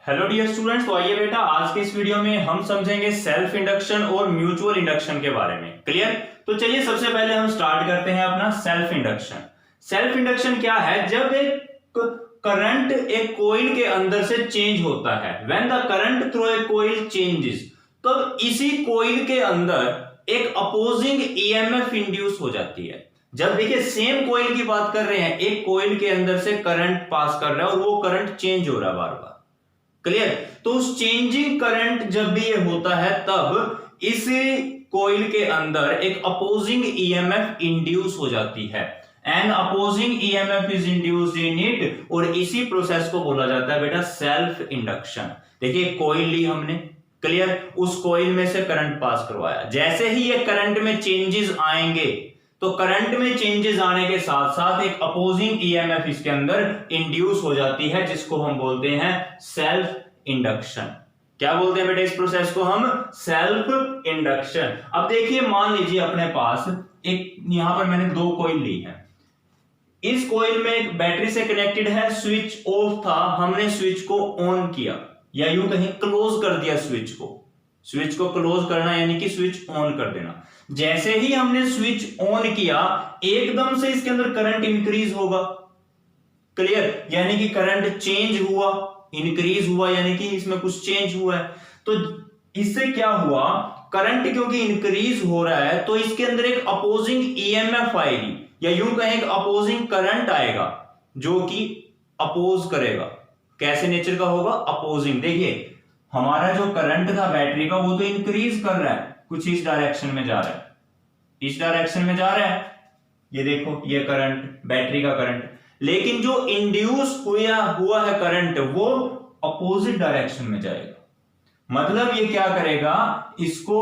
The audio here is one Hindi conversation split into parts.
हेलो डियर स्टूडेंट्स, तो आइए बेटा आज के इस वीडियो में हम समझेंगे सेल्फ इंडक्शन और म्यूचुअल इंडक्शन के बारे में। क्लियर? तो चलिए सबसे पहले हम स्टार्ट करते हैं अपना सेल्फ इंडक्शन। सेल्फ इंडक्शन क्या है? जब एक करंट एक कॉइल के अंदर से चेंज होता है, when the current through a coil changes, तो इसी कॉइल के अंदर एक अपोजिंग ईएमएफ इंड्यूस हो जाती है। जब देखिए सेम कॉइल की बात कर रहे हैं, एक कॉइल के अंदर से करंट पास कर रहा है और वो करंट चेंज हो रहा है बार बार। क्लियर? तो उस चेंजिंग करंट जब भी ये होता है तब इस कॉइल के अंदर एक अपोजिंग ईएमएफ इंड्यूस हो जाती है। And opposing EMF is induced in it, और इसी प्रोसेस को बोला जाता है बेटा सेल्फ इंडक्शन। देखिए कॉइल ली हमने, क्लियर, उस कॉइल में से करंट पास करवाया, जैसे ही ये करंट में चेंजेस आएंगे तो करंट में चेंजेस आने के साथ साथ एक अपोजिंग ईएमएफ इसके अंदर इंड्यूस हो जाती है, जिसको हम बोलते हैं सेल्फ इंडक्शन। क्या बोलते हैं बेटा इस प्रोसेस को? हम सेल्फ इंडक्शन। अब देखिए मान लीजिए अपने पास एक, यहां पर मैंने दो कॉइल ली है, इस कॉइल में एक बैटरी से कनेक्टेड है, स्विच ऑफ था, हमने स्विच को ऑन किया या यूं कहीं क्लोज कर दिया स्विच को। स्विच को क्लोज करना यानी कि स्विच ऑन कर देना। जैसे ही हमने स्विच ऑन किया एकदम से इसके अंदर करंट इंक्रीज होगा। क्लियर? यानी कि करंट चेंज हुआ, इंक्रीज हुआ, यानी कि इसमें कुछ चेंज हुआ है। तो इससे क्या हुआ? करंट क्योंकि इंक्रीज हो रहा है तो इसके अंदर एक अपोजिंग ईएमएफ आएगी, या यूं कहें एक अपोजिंग करंट आएगा जो कि अपोज करेगा। कैसे नेचर का होगा? अपोजिंग। देखिए हमारा जो करंट था बैटरी का वो तो इंक्रीज कर रहा है, कुछ इस डायरेक्शन में जा रहा है, इस डायरेक्शन में जा रहा है, ये देखो ये करंट, बैटरी का करंट। लेकिन जो इंड्यूस हुआ है करंट वो अपोजिट डायरेक्शन में जाएगा। मतलब ये क्या करेगा? इसको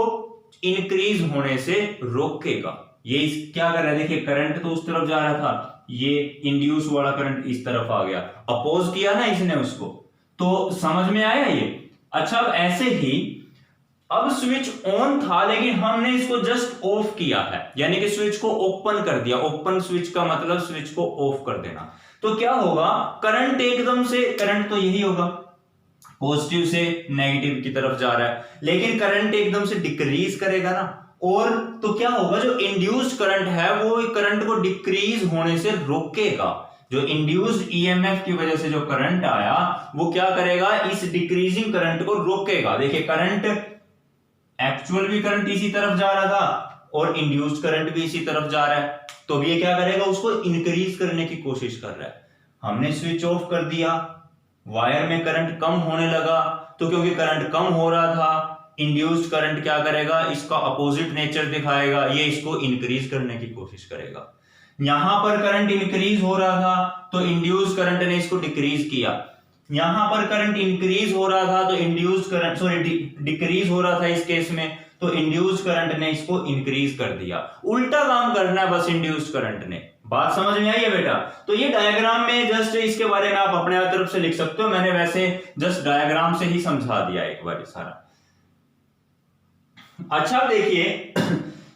इंक्रीज होने से रोकेगा। ये क्या कर रहा है? देखिए करंट तो उस तरफ जा रहा था, ये इंड्यूस वाला करंट इस तरफ आ गया, अपोज किया ना इसने उसको। तो समझ में आया ये? अच्छा, अब ऐसे ही अब स्विच ऑन था लेकिन हमने इसको जस्ट ऑफ किया है, यानी कि स्विच को ओपन कर दिया। ओपन स्विच का मतलब स्विच को ऑफ कर देना। तो क्या होगा? करंट एकदम से, करंट तो यही होगा, पॉजिटिव से नेगेटिव की तरफ जा रहा है, लेकिन करंट एकदम से डिक्रीज करेगा ना। और तो क्या होगा? जो इंड्यूस्ड करंट है वो करंट को डिक्रीज होने से रोकेगा। जो इंड्यूस्ड ईएमएफ की वजह से जो करंट आया वो क्या करेगा? इस डिक्रीजिंग करंट को रोकेगा। देखिए करंट, एक्चुअल भी करंट इसी तरफ जा रहा था और इंड्यूस्ड करंट भी इसी तरफ जा रहा है, तो ये क्या करेगा? उसको इंक्रीज करने की कोशिश कर रहा है। हमने स्विच ऑफ कर दिया, वायर में करंट कम होने लगा, तो क्योंकि करंट कम हो रहा था, इंड्यूस्ड करंट क्या करेगा? इसका अपोजिट नेचर दिखाएगा, ये इसको इंक्रीज करने की कोशिश करेगा। यहां पर करंट इंक्रीज हो रहा था तो इंड्यूस्ड करंट ने इसको डिक्रीज किया। यहां पर करंट इंक्रीज हो रहा था तो इंड्यूस्ड करंट, सॉरी डिक्रीज हो रहा था इस केस में, तो इंड्यूस्ड करंट ने इसको इंक्रीज कर दिया। उल्टा काम करना है बस इंड्यूस्ड करंट ने। बात समझ में आई है बेटा? तो ये डायग्राम में जस्ट इसके बारे में आप अपने तरफ से लिख सकते हो, मैंने वैसे जस्ट डायग्राम से ही समझा दिया एक बार सारा। अच्छा देखिए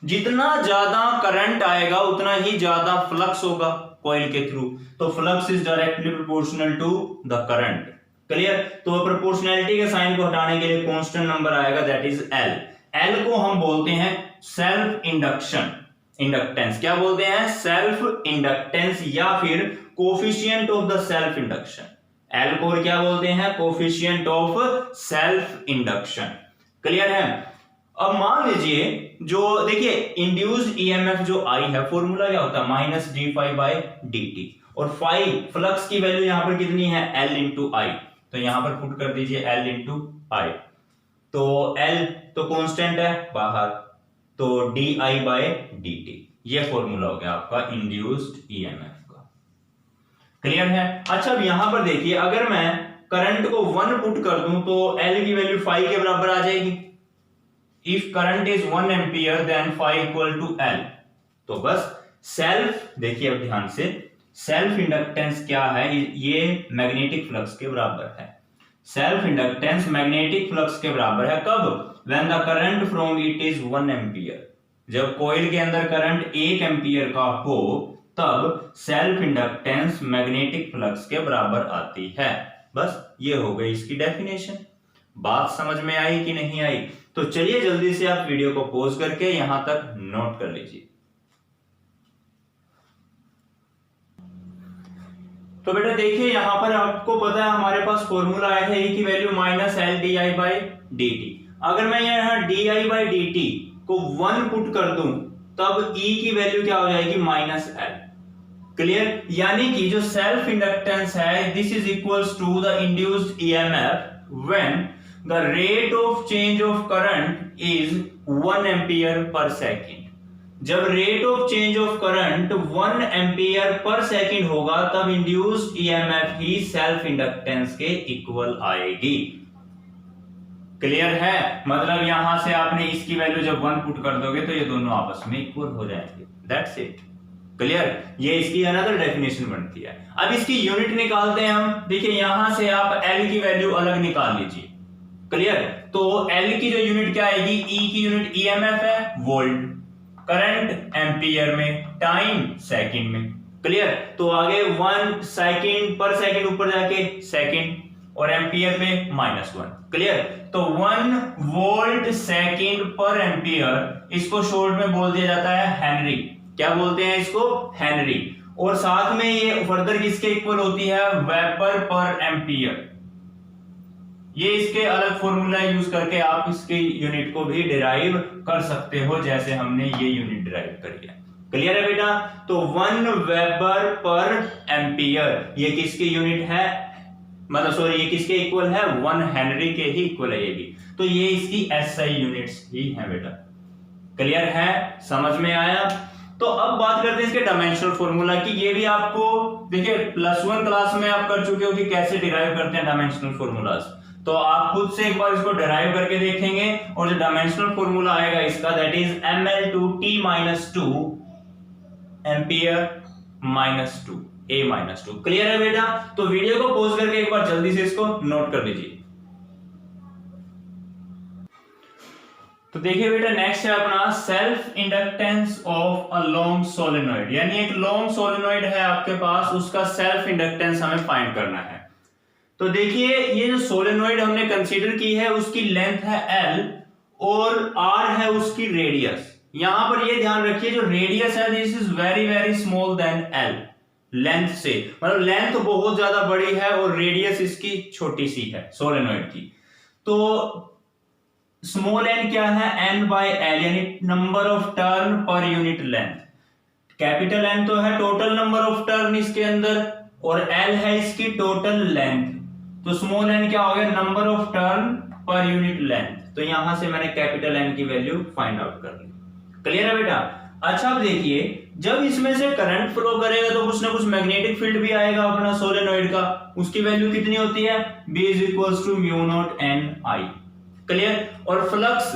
जितना ज्यादा करंट आएगा उतना ही ज्यादा फ्लक्स होगा कॉइल के थ्रू, तो flux is directly proportional to the current. Clear? तो प्रोपोर्शनैलिटी के साइन को हटाने के लिए कांस्टेंट नंबर आएगा, दैट इज एल। एल को हम बोलते हैं सेल्फ इंडक्शन, इंडक्टेंस। क्या बोलते हैं? सेल्फ इंडक्टेंस, या फिर coefficient of the self induction. L को क्या बोलते हैं? Coefficient of self induction. Clear है? अब मान लीजिए जो देखिए इंड्यूस्ड ईएमएफ जो आई है, फॉर्मूला क्या होता है? Minus D phi by D T, और फाई फ्लक्स की वैल्यू यहां पर कितनी है? L into I. तो यहां पर पुट कर दीजिए एल इंटू आई, तो एल तो कांस्टेंट है बाहर, तो D I by D T, ये फॉर्मूला हो गया आपका इंड्यूस्ड ईएमएफ का। क्लियर है? अच्छा अब यहां पर देखिए अगर मैं करंट को 1 पुट कर दूं तो एल की वैल्यू फाई के बराबर आ जाएगी। If current is 1 ampere then phi equal to L। तो बस सेल्फ, देखिए अब ध्यान से, सेल्फ इंडक्टेंस क्या है? ये मैग्नेटिक फ्लक्स के बराबर है। सेल्फ इंडक्टेंस मैग्नेटिक फ्लक्स के बराबर है कब? When the current from it is 1 ampere। जब कॉइल के अंदर करंट 1 एम्पियर का हो तब सेल्फ इंडक्टेंस मैग्नेटिक फ्लक्स के बराबर आती है। बस ये हो गई इसकी डेफिनेशन। बात समझ में आई कि नहीं आई? तो चलिए जल्दी से आप वीडियो को पॉज करके यहां तक नोट कर लीजिए। तो बेटा देखिए यहां पर आपको पता है हमारे पास फॉर्मूला आया था e की value minus L D I by D T. अगर मैं यहां D I by D T को 1 पुट कर दूं तब e की वैल्यू क्या हो जाएगी? Minus L. क्लियर? यानी कि जो सेल्फ इंडक्टेंस है this is equals to the induced EMF when the rate of change of current is 1 ampere per second. जब rate of change of current 1 ampere per second होगा तब इंड्यूस्ड ईएमएफ ही सेल्फ इंडक्टेंस के इक्वल आएगी। क्लियर है? मतलब यहां से आपने इसकी वैल्यू जब 1 पुट कर दोगे तो ये दोनों आपस में इक्वल हो जाएंगे। That's it. क्लियर? ये इसकी अनदर डेफिनेशन बनती है। अब इसकी यूनिट निकालते हैं हम। देखिए यहां से आप एल की वैल्यू अलग निकाल लीजिए। क्लियर? तो एल की जो यूनिट क्या आएगी? ई की यूनिट ईएमएफ है वोल्ट, करंट एम्पियर में, टाइम सेकंड में। क्लियर? तो आगे 1 सेकंड पर सेकंड ऊपर जाके सेकंड और एम्पियर में -1। क्लियर? तो 1 वोल्ट सेकंड पर एम्पियर, इसको शॉर्ट में बोल दिया जाता है हेनरी। क्या बोलते हैं इसको? हेनरी। और साथ में ये फर्दर किसके इक्वल होती है? वेबर पर एम्पियर। ये इसके अलग फॉर्मूला यूज करके आप इसकी यूनिट को भी डिराइव कर सकते हो जैसे हमने ये यूनिट डिराइव करी है। क्लियर है बेटा? तो 1 वेबर पर एम्पियर ये किसकी यूनिट है? मतलब सॉरी ये किसके इक्वल है? 1 हेनरी के ही इक्वल है ये भी। तो ये इसकी एसआई यूनिट्स ही है बेटा। क्लियर है? समझ में आया? तो अब बात करते हैं इसके डायमेंशनल फॉर्मूला की। ये भी आपको देखिए +1 क्लास में आप कर चुके हो कि कैसे डिराइव करते हैं डायमेंशनल फॉर्मूलाज। तो आप खुद से एक बार इसको डिराइव करके देखेंगे और जो डायमेंशनल फॉर्मूला आएगा इसका that is ml2t-2 ampere -2 a-2। Clear है बेटा? तो वीडियो को पॉज करके एक बार जल्दी से इसको नोट कर लीजिए। तो देखिए बेटा नेक्स्ट है अपना self inductance of a long solenoid. यानी एक लॉन्ग सोलेनोइड है आपके पास, उसका सेल्फ इंडक्टेंस हमें फाइंड करना है। तो देखिए ये जो सोलेनोइड हमने कंसीडर की है उसकी लेंथ है L और R है उसकी रेडियस। यहां पर ये ध्यान रखिए जो रेडियस है this is very very small then L length से, मतलब लेंथ बहुत ज्यादा बड़ी है और रेडियस इसकी छोटी सी है सोलेनोइड की। तो स्मॉल n क्या है? n/L यानी नंबर ऑफ टर्न पर यूनिट लेंथ। कैपिटल N तो है टोटल नंबर ऑफ टर्न इसके अंदर और L है इसकी टोटल लेंथ। तो स्मॉल n क्या हो गया? नंबर ऑफ टर्न पर यूनिट लेंथ। तो यहां से मैंने कैपिटल N की वैल्यू फाइंड आउट कर ली। क्लियर है बेटा? अच्छा अब देखिए जब इसमें से करंट फ्लो करेगा तो कुछ ना कुछ मैग्नेटिक फील्ड भी आएगा अपना सोलेनोइड का। उसकी वैल्यू कितनी होती है? B = μ0 Ni। क्लियर? और फ्लक्स,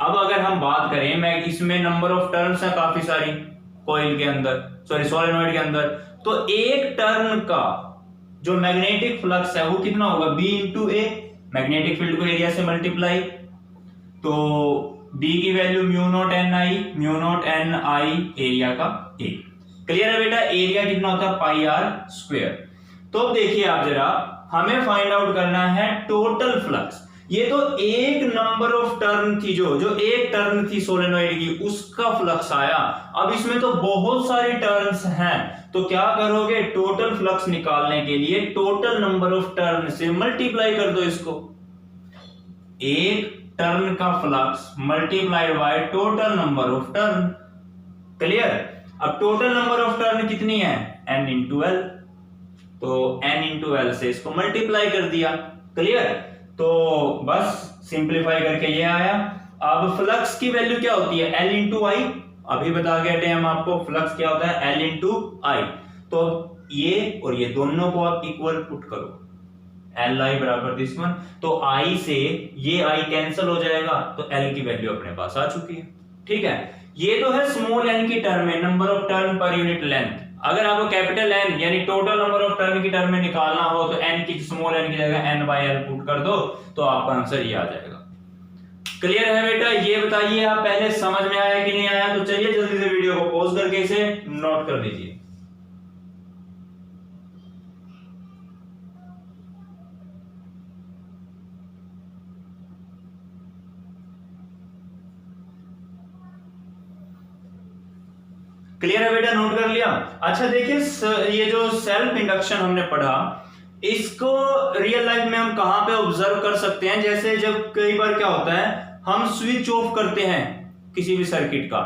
अब अगर हम बात करें, मैं इसमें नंबर ऑफ टर्न्स है काफी सारी कॉइल के अंदर, सॉरी सोलेनोइड के अंदर, तो एक टर्न का जो मैग्नेटिक फ्लक्स है वो कितना होगा? B × A, मैग्नेटिक फील्ड को एरिया से मल्टीप्लाई, तो B की वैल्यू μ0 Ni एरिया का A। क्लियर है बेटा? एरिया कितना होता है? πr²। तो अब देखिए आप जरा, हमें फाइंड आउट करना है टोटल फ्लक्स। ये तो एक नंबर ऑफ टर्न थी, जो एक टर्न थी सोलेनोइड की उसका फ्लक्स आया। अब इसमें तो बहुत सारी टर्न्स हैं, तो क्या करोगे? टोटल फ्लक्स निकालने के लिए टोटल नंबर ऑफ टर्न से मल्टीप्लाई कर दो इसको। एक टर्न का flux multiplied by total number of turn. Clear? अब टोटल नंबर ऑफ टर्न कितनी है? n × L, तो n × L से इसको मल्टीप्लाई कर दिया। क्लियर? तो बस सिंपलीफाई करके ये आया। अब फ्लक्स की वैल्यू क्या होती है? L × I। अभी बता गए थे हम आपको फ्लक्स क्या होता है? L × I। तो ये और ये दोनों को आप इक्वल पुट करो, Li बराबर दिस वन, तो I से ये I कैंसिल हो जाएगा, तो L की वैल्यू अपने पास आ चुकी है। ठीक है? ये तो है स्मॉल n की टर्म में, नंबर ऑफ टर्न पर यूनिट लेंथ। अगर आपको कैपिटल N यानी टोटल नंबर ऑफ टर्न की टर्म में निकालना हो तो n की स्मॉल n की जगह n/L पुट कर दो तो आपका आंसर ये आ जाएगा। क्लियर है बेटा? ये बताइए आप पहले समझ में आया कि नहीं आया? तो चलिए जल्दी से वीडियो को पॉज करके इसे नोट कर लीजिए। क्लियर है बेटा, नोट कर लिया। अच्छा देखिए ये जो सेल्फ इंडक्शन हमने पढ़ा, इसको रियल लाइफ में हम कहां पे ऑब्जर्व कर सकते हैं? जैसे जब कई बार क्या होता है, हम स्विच ऑफ करते हैं किसी भी सर्किट का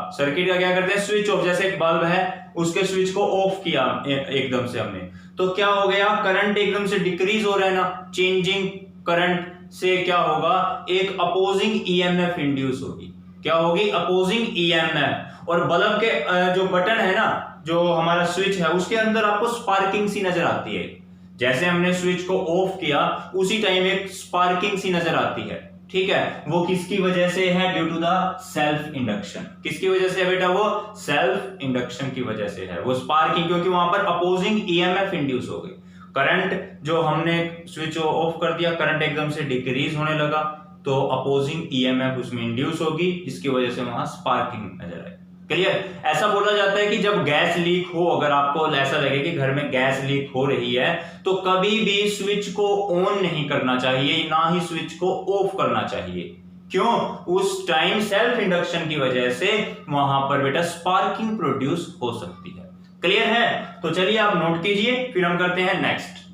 क्या करते हैं, स्विच ऑफ। जैसे एक बल्ब है, उसके स्विच को ऑफ किया एकदम से हमने, तो क्या हो गया, करंट एकदम से डिक्रीज हो रहा है ना, चेंजिंग करंट से क्या होगा, एक अपोजिंग ईएमएफ इंड्यूस होगी। क्या होगी? Opposing EMF. और बल्ब के जो बटन है ना, जो हमारा स्विच है, उसके अंदर आपको स्पार्किंग सी नजर आती है। जैसे हमने स्विच को ऑफ किया, उसी टाइम एक स्पार्किंग सी नजर आती है, ठीक है। वो किसकी वजह से है? Due to the self induction. किसकी वजह से है बेटा? वो सेल्फ इंडक्शन की वजह से है वो स्पार्किंग, क्योंकि वहां पर अपोजिंग ईएमएफ इंड्यूस हो गई। करंट जो हमने स्विच ऑफ कर दिया, करंट एकदम से डिक्रीज होने लगा, तो अपोजिंग ईएमएफ उसमें इंड्यूस होगी, जिसकी वजह से वहां स्पार्किंग नजर आए। क्लियर? ऐसा बोला जाता है कि जब गैस लीक हो, अगर आपको ऐसा लगे कि घर में गैस लीक हो रही है, तो कभी भी स्विच को ऑन नहीं करना चाहिए, ना ही स्विच को ऑफ करना चाहिए। क्यों? उस टाइम सेल्फ इंडक्शन की वजह से वहां पर बेटा स्पार्किंग प्रोड्यूस हो सकती है। क्लियर है? तो चलिए आप नोट कीजिए, फिर हम करते हैं नेक्स्ट।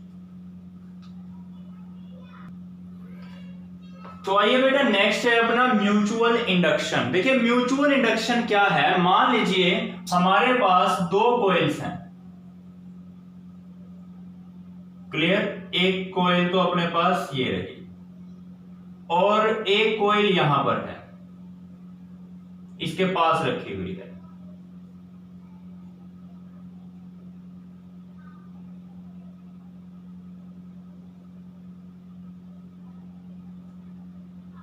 तो आइए बेटा, नेक्स्ट है अपना म्यूचुअल इंडक्शन। देखिए म्यूचुअल इंडक्शन क्या है, मान लीजिए हमारे पास दो कॉइल्स हैं। क्लियर? एक कॉइल तो अपने पास ये रही, और एक कॉइल यहां पर है, इसके पास रखी हुई है।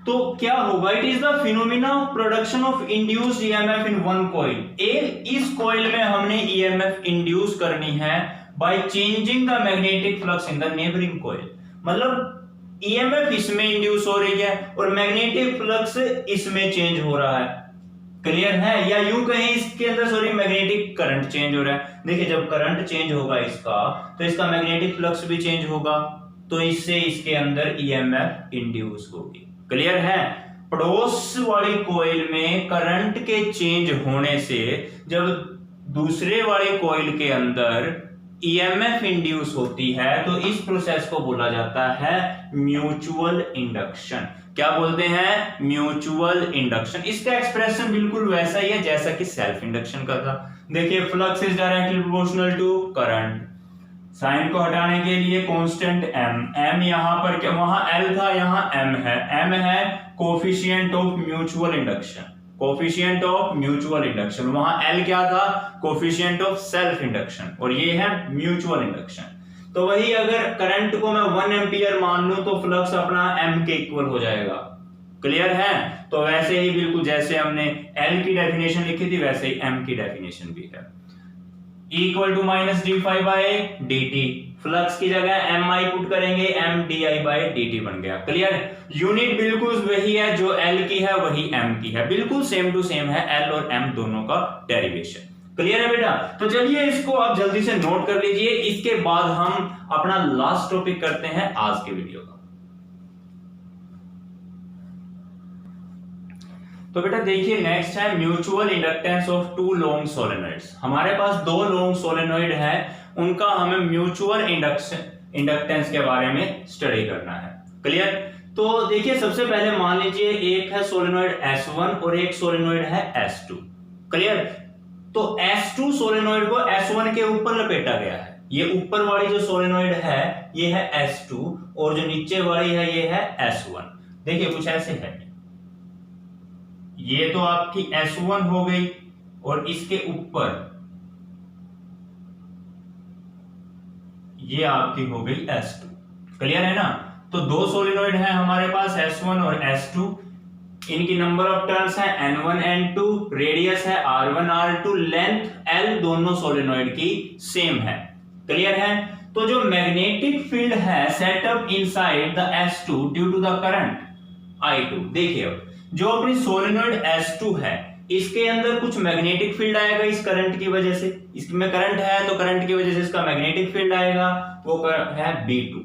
तो क्या होगा? It is the phenomena of production of induced EMF in one coil. इस कॉइल में हमने ईएमएफ इंड्यूस करनी है by changing the magnetic flux in the neighbouring coil. मतलब ईएमएफ इसमें इंड्यूस हो रही है और मैग्नेटिक फ्लक्स इसमें चेंज हो रहा है। क्लियर है? या यूं कहें इसके अंदर सॉरी मैग्नेटिक करंट चेंज हो रहा है। देखिए जब करंट चेंज होगा इसका, तो इसका मैग्नेटिक फ्लक्स भी चेंज होगा, तो इससे इसके अंदर ईएमएफ इंड्यूस होगी। क्लियर है? पड़ोस वाली कॉइल में करंट के चेंज होने से जब दूसरे वाले कॉइल के अंदर ईएमएफ इंड्यूस होती है, तो इस प्रोसेस को बोला जाता है म्यूचुअल इंडक्शन। क्या बोलते हैं? Mutual induction. इसका एक्सप्रेशन बिल्कुल वैसा ही है जैसा कि सेल्फ इंडक्शन का था। देखिए flux is directly proportional to current. Sign को हटाने के लिए कांस्टेंट m यहां पर क्या, वहां L था, यहां m है। m है coefficient of mutual induction, coefficient of mutual induction. वहां L क्या था? कोफिशिएंट ऑफ सेल्फ इंडक्शन, और ये है म्यूचुअल इंडक्शन। तो वही अगर करंट को मैं 1 एम्पियर मान लूं, तो फ्लक्स अपना m के इक्वल हो जाएगा। क्लियर है? तो वैसे ही बिल्कुल जैसे हमने L की डेफिनेशन लिखी थी, वैसे ही m की डेफिनेशन भी है। Equal to minus D phi by D T. Flux की जगह एम आई पुट करेंगे, M D I by D T बन गया। क्लियर? यूनिट बिल्कुल वही है, जो एल की है वही एम की है, बिल्कुल सेम टू सेम है एल और एम दोनों का डेरिवेशन। क्लियर है बेटा? तो चलिए इसको आप जल्दी से नोट कर लीजिए, इसके बाद हम अपना लास्ट टॉपिक करते हैं आज के वीडियो का। तो बेटा देखिए नेक्स्ट है mutual inductance of two long solenoids. हमारे पास दो लॉन्ग सोलेनॉइड है, उनका हमें म्यूचुअल इंडक्टेंस के बारे में स्टडी करना है। क्लियर? तो देखिए सबसे पहले मान लीजिए एक है सोलेनॉइड S1 और एक सोलेनॉइड है S2। क्लियर? तो S2 सोलेनॉइड को S1 के ऊपर लपेटा गया है। ये ऊपर वाली जो सोलेनॉइड है ये है S2, और जो नीचे वाली है ये है S1। देखिए कुछ ऐसे है, ये तो आपकी S1 हो गई, और इसके ऊपर ये आपकी हो गई S2। क्लियर है ना? तो दो सोलेनॉइड हैं हमारे पास S1 और S2। इनकी नंबर ऑफ टर्न्स है N1 N2, रेडियस है R1 R2, लेंथ L दोनों सोलेनॉइड की सेम है। क्लियर है? तो जो मैग्नेटिक फील्ड है set up inside the S2 due to the current I2। देखिए अब जो अपनी सोलेनॉइड S2 है, इसके अंदर कुछ मैग्नेटिक फील्ड आएगा इस करंट की वजह से। इसमें करंट है तो करंट की वजह से इसका मैग्नेटिक फील्ड आएगा, वो है B2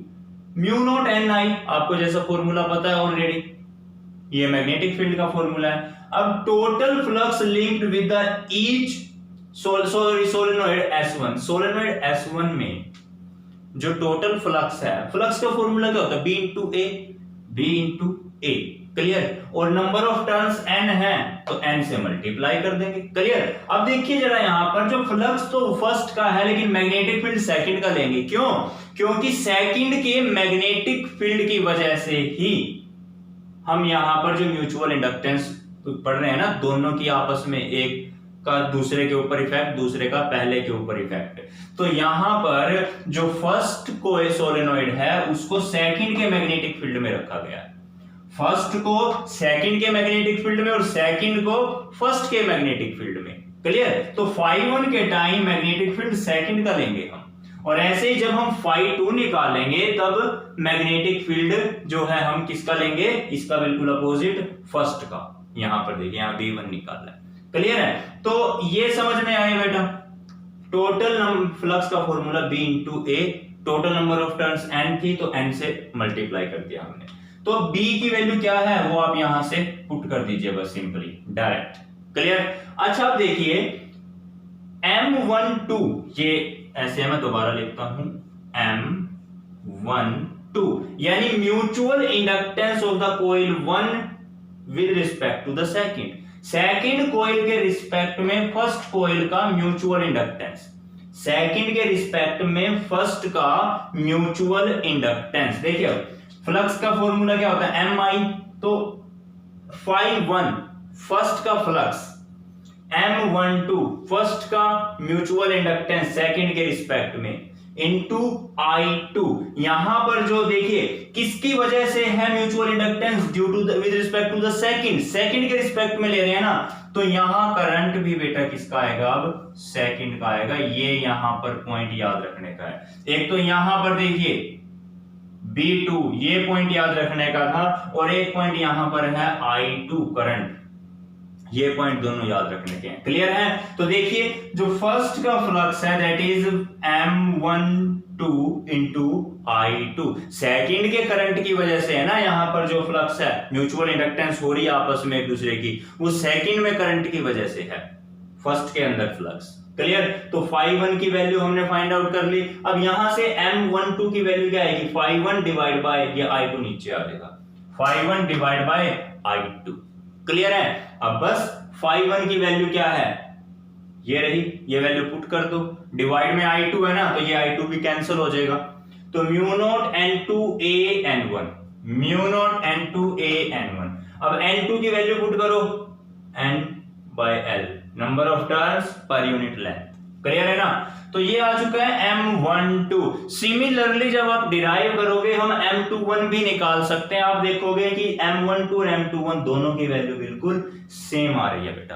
म्यू नॉट Ni। आपको जैसा फॉर्मूला पता है ऑलरेडी, ये मैग्नेटिक फील्ड का फॉर्मूला है। अब total flux linked with the each solenoid S1, solenoid S1 में जो टोटल फ्लक्स है, फ्लक्स का फॉर्मूला क्या होता है? B into A, clear. और नंबर ऑफ टर्न्स n है तो n से मल्टीप्लाई कर देंगे, क्लियर। अब देखिए जरा यहां पर जो फ्लक्स तो फर्स्ट का है लेकिन मैग्नेटिक फील्ड सेकंड का लेंगे, क्यों? क्योंकि सेकंड के मैग्नेटिक फील्ड की वजह से ही हम यहां पर जो म्यूचुअल इंडक्टेंस पढ़ रहे हैं ना, दोनों की आपस में एक का दूसरे के ऊपर इफेक्ट, दूसरे का पहले के ऊपर इफेक्ट। तो यहां पर जो फर्स्ट कोई सोलेनोइड है उसको सेकंड के मैग्नेटिक फील्ड में रखा गया है, फर्स्ट को सेकंड के मैग्नेटिक फील्ड में और सेकंड को फर्स्ट के मैग्नेटिक फील्ड में, क्लियर। तो φ1 के टाइम मैग्नेटिक फील्ड सेकंड का लेंगे हम, और ऐसे ही जब हम φ2 निकालेंगे तब मैग्नेटिक फील्ड जो है हम किसका लेंगे? इसका बिल्कुल अपोजिट, फर्स्ट का। यहां पर देखिए, यहां B1 निकालना है, क्लियर है। तो ये समझ में आया बेटा, टोटल फ्लक्स का formula B into A, total number of turns n थी तो n से मल्टीप्लाई कर दिया हमने। तो B की वैल्यू क्या है वो आप यहां से पुट कर दीजिए बस, सिंपली डायरेक्ट, क्लियर। अच्छा अब देखिए M12, ये ऐसे मैं दोबारा लिखता हूं, M12 यानी mutual inductance of the coil 1 with respect to the second coil के रिस्पेक्ट में फर्स्ट कॉइल का म्यूचुअल इंडक्टेंस, सेकंड के रिस्पेक्ट में फर्स्ट का म्यूचुअल इंडक्टेंस। देखिए फ्लक्स का फॉर्मूला क्या होता है? Mi, तो φ1 फर्स्ट का फ्लक्स, M12 फर्स्ट का म्यूचुअल इंडक्टेंस सेकंड के रिस्पेक्ट में, इनटू I2। यहां पर जो देखिए किसकी वजह से है mutual inductance? Due to with respect to the second के रिस्पेक्ट में ले रहे हैं ना, तो यहां करंट भी बेटा किसका आएगा? अब सेकंड का आएगा। ये यहां पर पॉइंट याद रखने का है। एक तो यहां पर देखिए B2, ये पॉइंट याद रखने का था, और एक पॉइंट यहां पर है I2 करंट, ये पॉइंट दोनों याद रखने के हैं, क्लियर है। तो देखिए जो फर्स्ट का फ्लक्स है that is M12 into I2, second के करंट की वजह से है ना, यहां पर जो फ्लक्स है, म्यूचुअल इंडक्टेंस हो रही है आपस में एक दूसरे की, वो सेकंड में करंट की वजह से है, फर्स्ट के अंदर फ्लक्स, क्लियर। तो φ1 की वैल्यू हमने फाइंड आउट कर ली। अब यहां से M12 की वैल्यू क्या आएगी? φ1 डिवाइड बाय ये I2 नीचे आ जाएगा, φ1 डिवाइड बाय I2, क्लियर है। अब बस φ1 की वैल्यू क्या है? ये रही, ये वैल्यू पुट कर दो, डिवाइड में I2 है ना, तो ये I2 भी कैंसिल हो जाएगा। तो mu naught N2A N1, mu naught N2A N1। अब N2 की वैल्यू पुट करो, N by L, number of turns per unit length, clear है ना। तो ये आ चुका है M12। सिमिलरली जब आप डिराइव करोगे हम M21 भी निकाल सकते हैं। आप देखोगे कि M12 और M21 दोनों की वैल्यू बिल्कुल सेम आ रही है बेटा।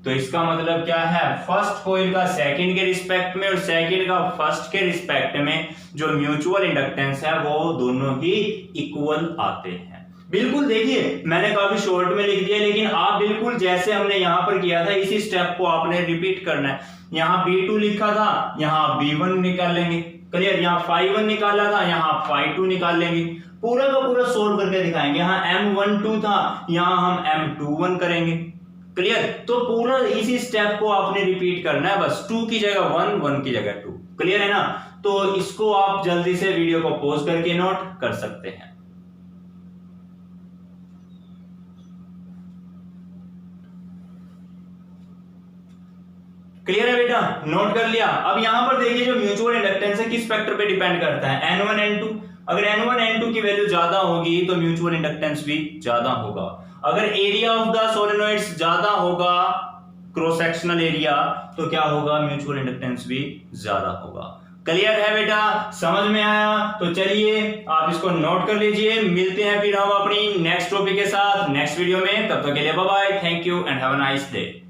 तो इसका मतलब क्या है? फर्स्ट कॉइल का सेकंड के रिस्पेक्ट में और सेकंड का फर्स्ट के रिस्पेक्ट में जो म्यूचुअल इंडक्टेंस है वो दोनों ही इक्वल आते हैं। बिल्कुल देखिए मैंने काफी शॉर्ट में लिख दिया, लेकिन आप बिल्कुल जैसे हमने यहां पर किया था इसी स्टेप को आपने रिपीट करना है। यहां B2 लिखा था, यहां B1 निकालेंगे, क्लियर। यहां φ1 निकाला था, यहां φ2 निकाल लेंगे, पूरा का पूरा सोल्व करके दिखाएंगे। यहां M12 था, यहां हम M21 करेंगे, क्लियर। तो पूरा इसी स्टेप को आपने रिपीट करना है, बस 2 की जगह 1, 1 की जगह 2, क्लियर है ना। तो इसको आप जल्दी से वीडियो को पॉज करके नोट कर सकते हैं। क्लियर है बेटा, नोट कर लिया। अब यहां पर देखिए जो म्यूचुअल इंडक्टेंस है किस फैक्टर पे डिपेंड करता है? N1 N2। अगर N1 N2 की वैल्यू ज्यादा होगी तो म्यूचुअल इंडक्टेंस भी ज्यादा होगा। अगर एरिया ऑफ द सोलेनोइड्स ज्यादा होगा, क्रॉस सेक्शनल एरिया, तो क्या होगा? म्यूचुअल इंडक्टेंस भी ज्यादा होगा। क्लियर है बेटा, समझ में आया? तो चलिए आप इसको नोट कर लीजिए। मिलते हैं फिर हम अपनी नेक्स्ट टॉपिक के साथ नेक्स्ट वीडियो में। तब तक के लिए bye bye, thank you and have a nice day.